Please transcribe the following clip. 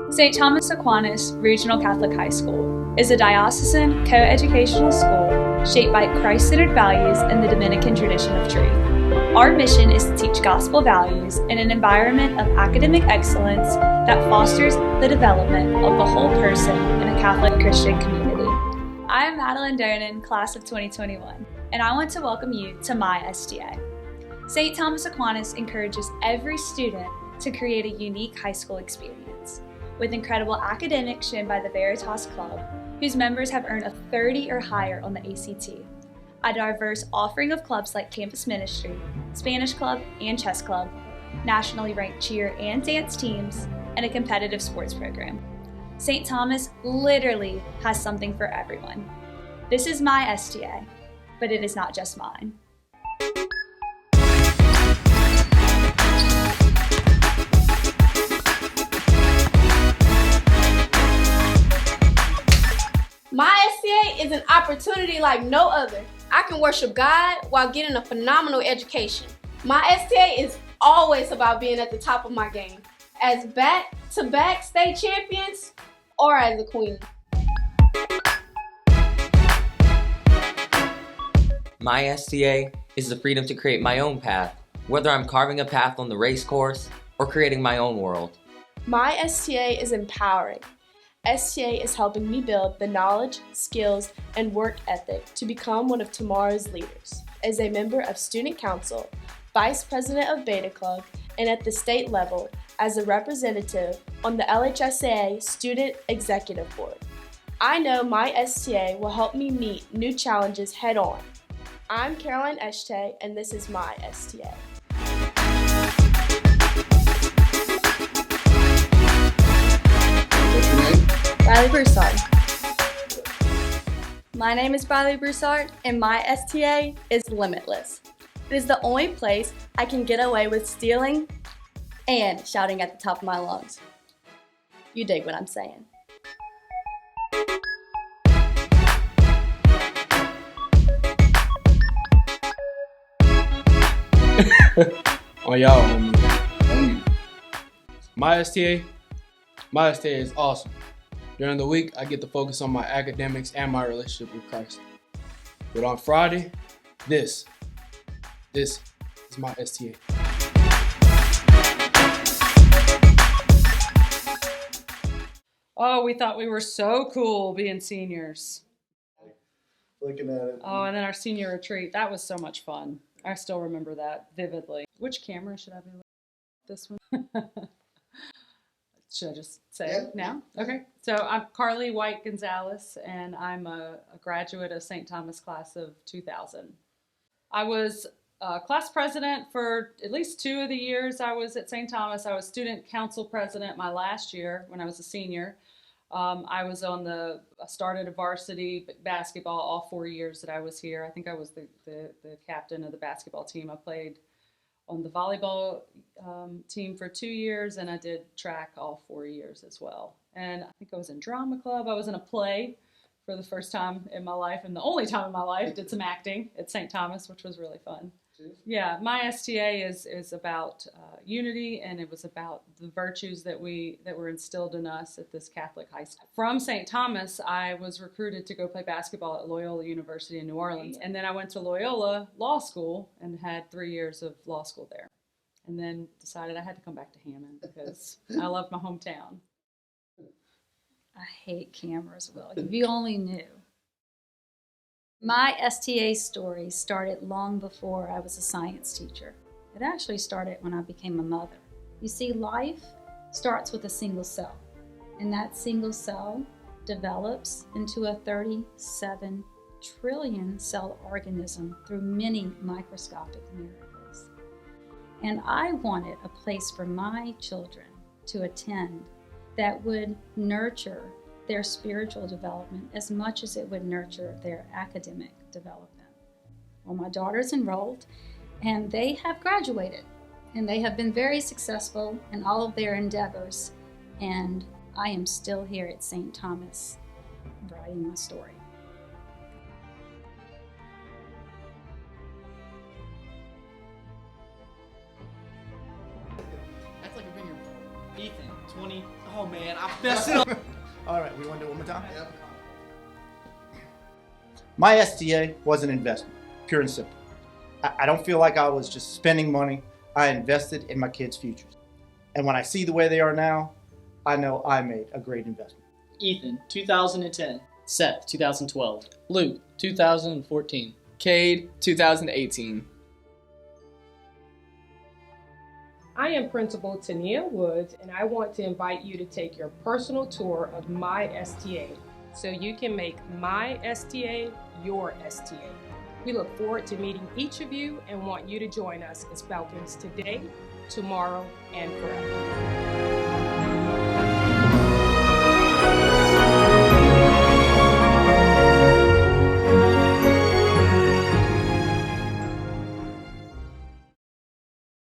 St. Thomas Aquinas Regional Catholic High School is a diocesan co-educational school shaped by Christ-centered values and the Dominican tradition of truth. Our mission is to teach gospel values in an environment of academic excellence that fosters the development of the whole person in a Catholic Christian community. I am Madeline Donan, class of 2021, and I want to welcome you to my STA. St. Thomas Aquinas encourages every student to create a unique high school experience, with incredible academics shown by the Veritas Club, whose members have earned a 30 or higher on the ACT, a diverse offering of clubs like Campus Ministry, Spanish Club, and Chess Club, nationally ranked cheer and dance teams, and a competitive sports program. St. Thomas literally has something for everyone. This is my STA, but it is not just mine. My STA is an opportunity like no other. I can worship God while getting a phenomenal education. My STA is always about being at the top of my game, as back-to-back state champions or as a queen. My STA is the freedom to create my own path, whether I'm carving a path on the race course or creating my own world. My STA is empowering. STA is helping me build the knowledge, skills, and work ethic to become one of tomorrow's leaders. As a member of Student Council, Vice President of Beta Club, and at the state level as a representative on the LHSAA Student Executive Board. I know my STA will help me meet new challenges head on. I'm Caroline Eshte, and this is my STA. What's your name? Riley Broussard. My name is Riley Broussard, and my STA is limitless. It is the only place I can get away with stealing and shouting at the top of my lungs. You dig what I'm saying. On y'all, homie. My STA is awesome. During the week, I get to focus on my academics and my relationship with Christ. But on Friday, this is my STA. Oh, we thought we were so cool being seniors. Looking at it. Oh, and then our senior retreat. That was so much fun. I still remember that vividly. Which camera should I be looking at? This one? Should I just say it now? Okay. So I'm Carly White Gonzalez, and I'm a graduate of St. Thomas class of 2000. I was class president for at least 2 of the years I was at St. Thomas. I was student council president my last year when I was a senior. I started a varsity basketball all 4 years that I was here. I think I was the captain of the basketball team. I played on the volleyball team for 2 years, and I did track all 4 years as well. And I think I was in drama club. I was in a play for the first time in my life, and the only time in my life. Did some acting at St. Thomas, which was really fun. Yeah, my STA is about unity, and it was about the virtues that were instilled in us at this Catholic high school. From St. Thomas, I was recruited to go play basketball at Loyola University in New Orleans, and then I went to Loyola Law School and had 3 years of law school there, and then decided I had to come back to Hammond because I love my hometown. I hate cameras, Will. If you only knew. My STA story started long before I was a science teacher. It actually started when I became a mother. You see, life starts with a single cell, and that single cell develops into a 37 trillion cell organism through many microscopic miracles. And I wanted a place for my children to attend that would nurture their spiritual development as much as it would nurture their academic development. Well, my daughter's enrolled, and they have graduated, and they have been very successful in all of their endeavors, and I am still here at St. Thomas writing my story. That's like a finger. Ethan, 20. Oh man, I messed it up. All right, we want to do it one more time? Yep. My STA was an investment, pure and simple. I don't feel like I was just spending money. I invested in my kids' futures. And when I see the way they are now, I know I made a great investment. Ethan, 2010. Seth, 2012. Luke, 2014. Cade, 2018. I am Principal Tania Woods, and I want to invite you to take your personal tour of my STA so you can make my STA your STA. We look forward to meeting each of you and want you to join us as Falcons today, tomorrow, and forever.